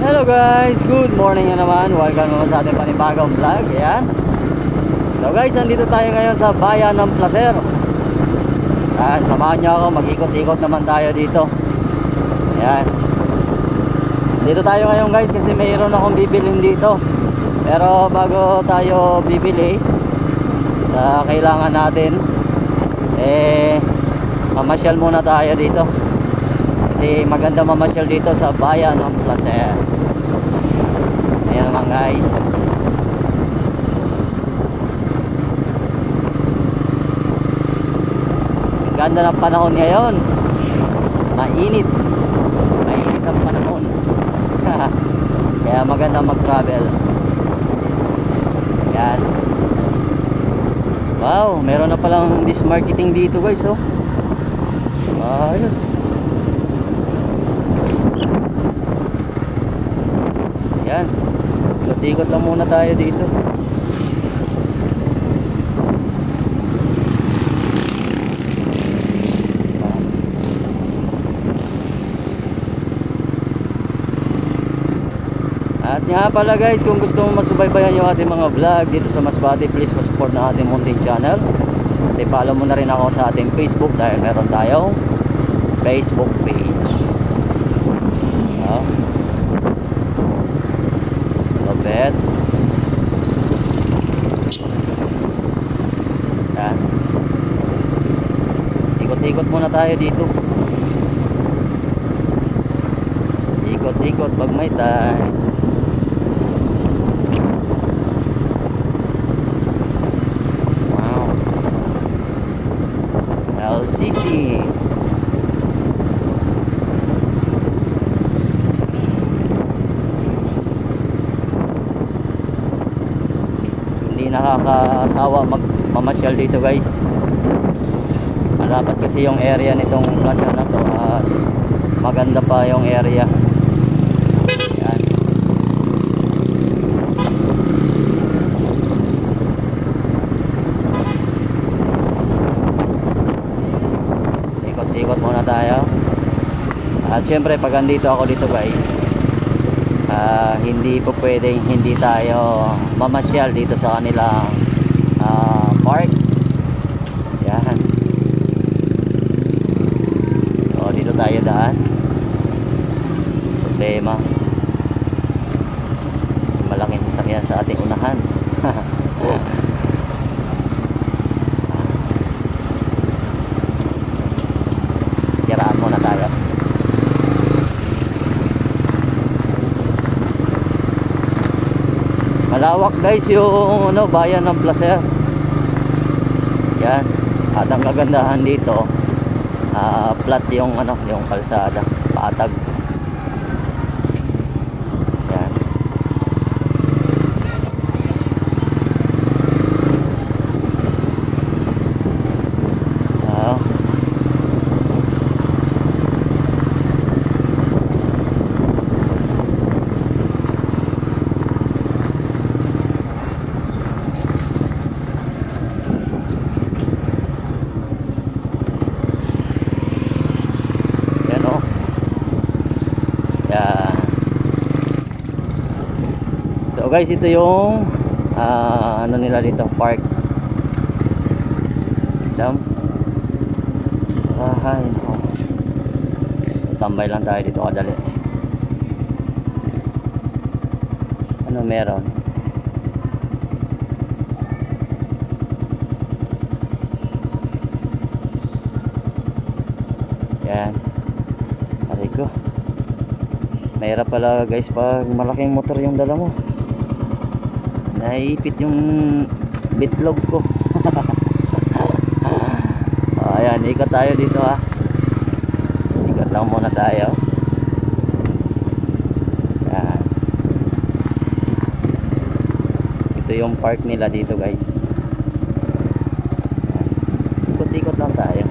Hello guys, good morning na naman. Welcome naman sa ating panibagong vlog. Ayan. So guys, nandito tayo ngayon sa Bayan ng Placer. Ayan, samahan nyo ako, mag-ikot-ikot naman tayo dito. Ayan. Dito tayo ngayon guys kasi mayroon akong bibilhin dito. Pero bago tayo bibili sa kailangan natin, mamasyal muna tayo dito. Kasi maganda mamasyal dito sa Bayan ng Placer. Ayan naman guys. Ang ganda ng panahon ngayon. Mainit. Mainit ang panahon. Kaya maganda mag-travel. Ayan. Wow, meron na palang this marketing dito guys, oh. Ayos. Ayan. Ikot-ikot lang muna tayo dito. At nga pala guys, kung gusto mo masubaybayan yung ating mga vlog dito sa Masbate, please pa-support na ating munting channel. At i-follow mo na rin ako sa ating Facebook dahil meron tayong Facebook page. Lopet. Yan. Ikot-ikot muna tayo dito. Ikot-ikot pag may time. LCC. Hindi nakakasawa magmamasyal dito guys. Malapad kasi yung area nitong plaza na to at maganda pa yung area. Yan. Ikot muna tayo. At syempre pag andito ako dito guys, hindi po pwedeng hindi tayo mamasyal dito sa kanilang park. Yan. So dito tayo daan. Problema, malaking sasakyan sa ating unahan. Yaraan muna tayo. Malawak guys yung Bayan ng Placer. Yan. At ang kagandahan dito, flat yung yung kalsada, patag. Yan. So guys, ito yung ano nila dito, park. Jump. Ay, no. Tambay lang tayo dito kadali. Ano meron? Yan. Aray ko. Mahirap pala guys pag malaking motor yung dala mo. Naipit yung bitlog ko. Ayan, ikot tayo dito ha. Ikot lang muna tayo. Ayan. Ito yung park nila dito guys. Ikot-ikot lang tayo.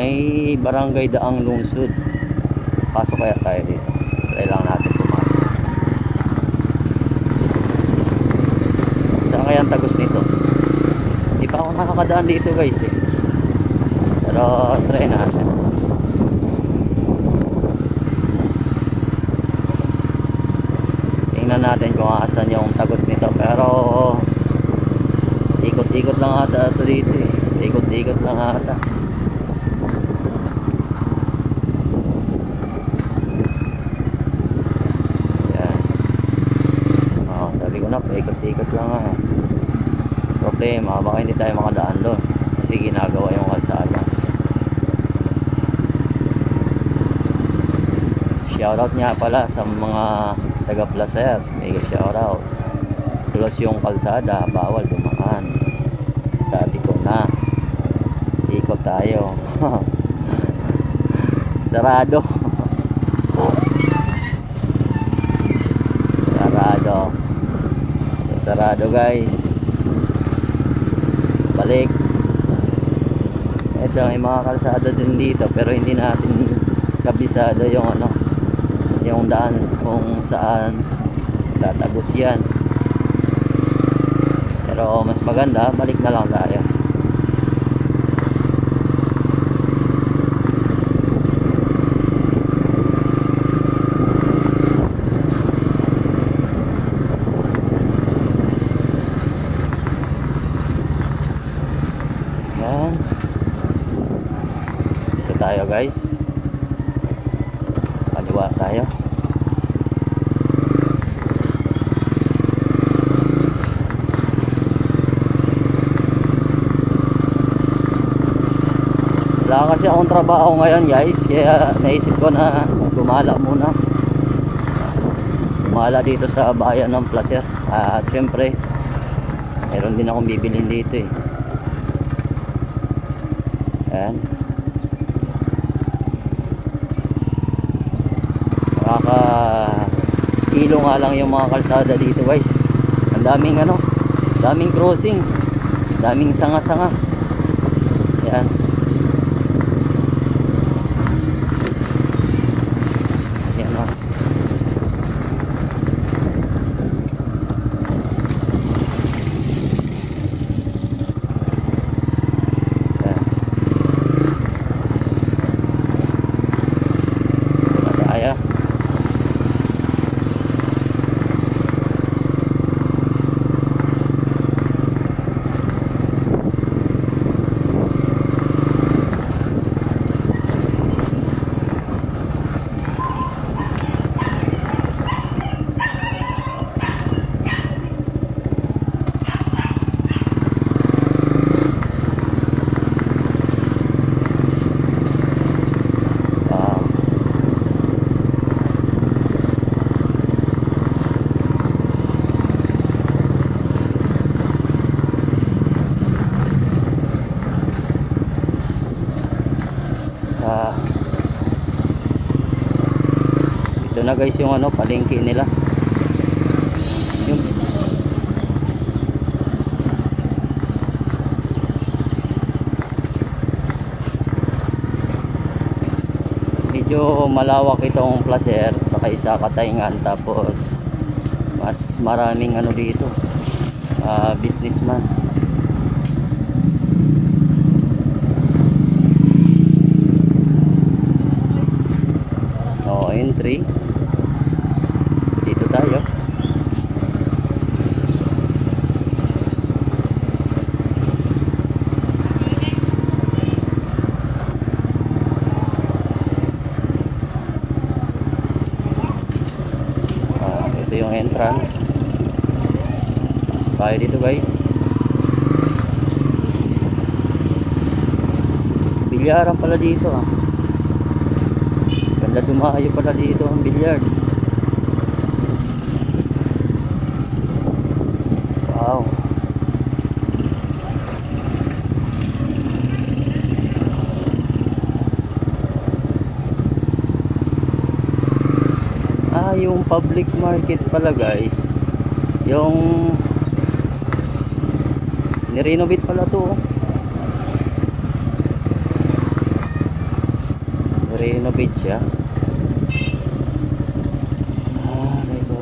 may barangay Daang Lungsod. Pasok kaya tayo dito. Try lang natin pumasok. Saan kaya ang tagos nito? Hindi pa ako nakakadaan dito guys eh. Pero try natin. Tingnan natin kung asan yung tagos nito. Pero ikot-ikot lang ata ito dito eh. Ikot-ikot lang ata. Yan. Sabi ko na, ikot-ikot lang ha. Problema, baka hindi tayo makadaan doon kasi ginagawa yung kalsada. Shoutout nga pala sa mga taga Placer. Mega shoutout. Tulos yung kalsada, bawal dumaan. Sabi ko na, ikot tayo. Sarado. Sarado guys. Balik. Ito may mga kalsada din dito pero hindi natin kabisado yung ano, yung daan kung saan tatagos yan. Pero mas maganda balik na lang tayo. Yan. Ito tayo guys. Kaliwa tayo. Wala kasi akong trabaho ngayon guys, kaya naisip ko na gumala muna. Gumala dito sa bayan ng Placer. At syempre meron din akong bibilin dito eh. Ayan. Kilo nga lang yung mga kalsada dito guys. Ang daming ano, daming crossing, daming sanga-sanga. Ayan. Ito na guys yung ano, palengke nila. Yung medyo malawak itong Placer sa isa Katayngan, tapos mas maraming ano dito, businessman. So entry dito tayo. Ito yung entrance. Pasok tayo dito guys. Bilyaran pala dito ah. Ganda, dumayo pala dito ang bilyard. Wow. Yung public market pala guys, yung nirenovate pala to. Moreno Beach ya. Ito.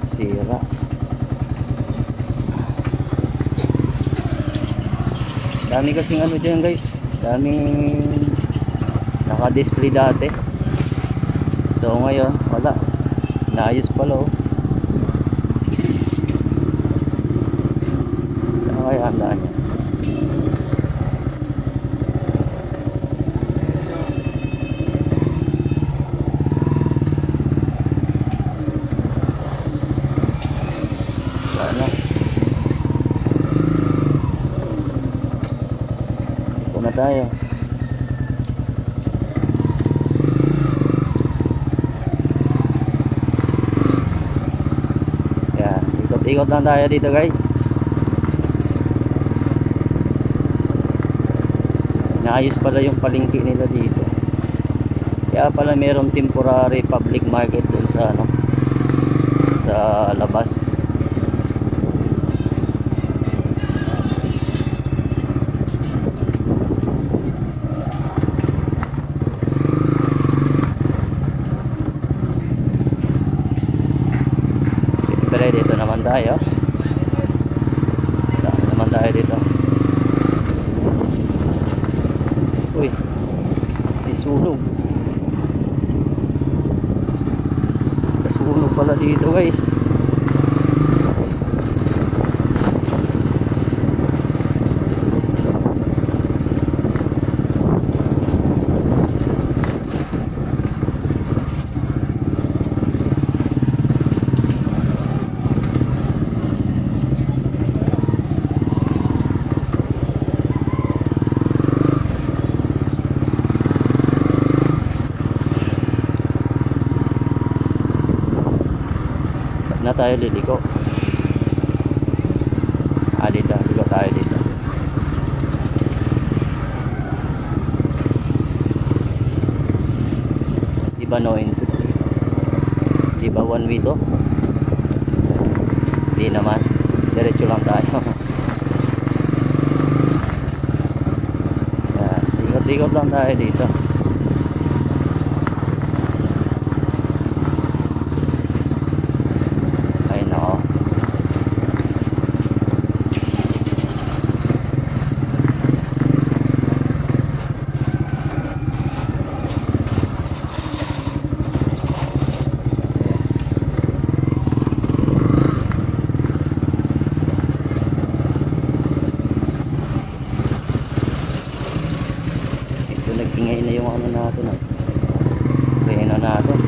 Sira. Dami kasing ano dyan guys. Daming naka-display dati. So ngayon wala. Naayos pala oh. Saan kaya ang daan niya? Sana. Ito na tayo. Yan, ikot-ikot lang tayo dito guys. Naayos pala yung palengke nila dito. Kaya pala mayroong temporary public market dun sa ano, sa labas. Siyempre dito naman tayo. Saan naman tayo dito? Uy, isunog. Kasunog pala dito guys. Na tayo liliko. Dito, liliko tayo dito. Di ba no entry? Di ba one way to? Di naman. Diretso lang tayo. Yan, likot-likot lang tayo dito. Nagtingay na yung ano natin reno natin.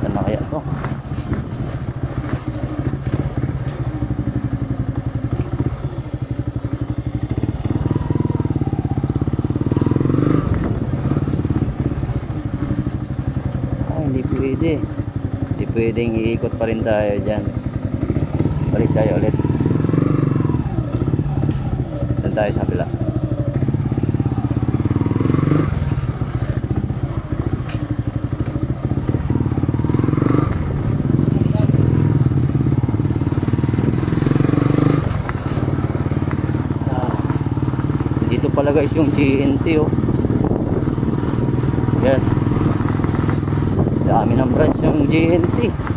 Saan na kaya to? Hindi pwede. Hindi pwedeng iikot pa rin tayo dyan. Balik tayo ulit. Tayo sa kabila. Dito pala guys yung GNT oh. Yan. Dami ng branch yung GNT.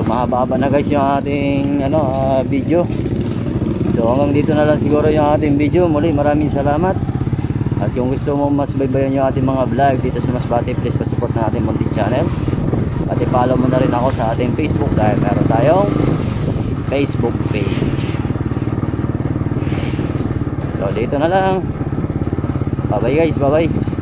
Mahaba-haba na guys yung ating video. So hanggang dito na lang siguro yung ating video. Muli maraming salamat. At kung gusto mo mas baybayan yung ating mga vlog dito sa Masbate, please pa-support na ating munting channel. At i-follow mo na rin ako sa ating Facebook dahil meron tayong Facebook page. So dito na lang. Bye bye guys, bye bye.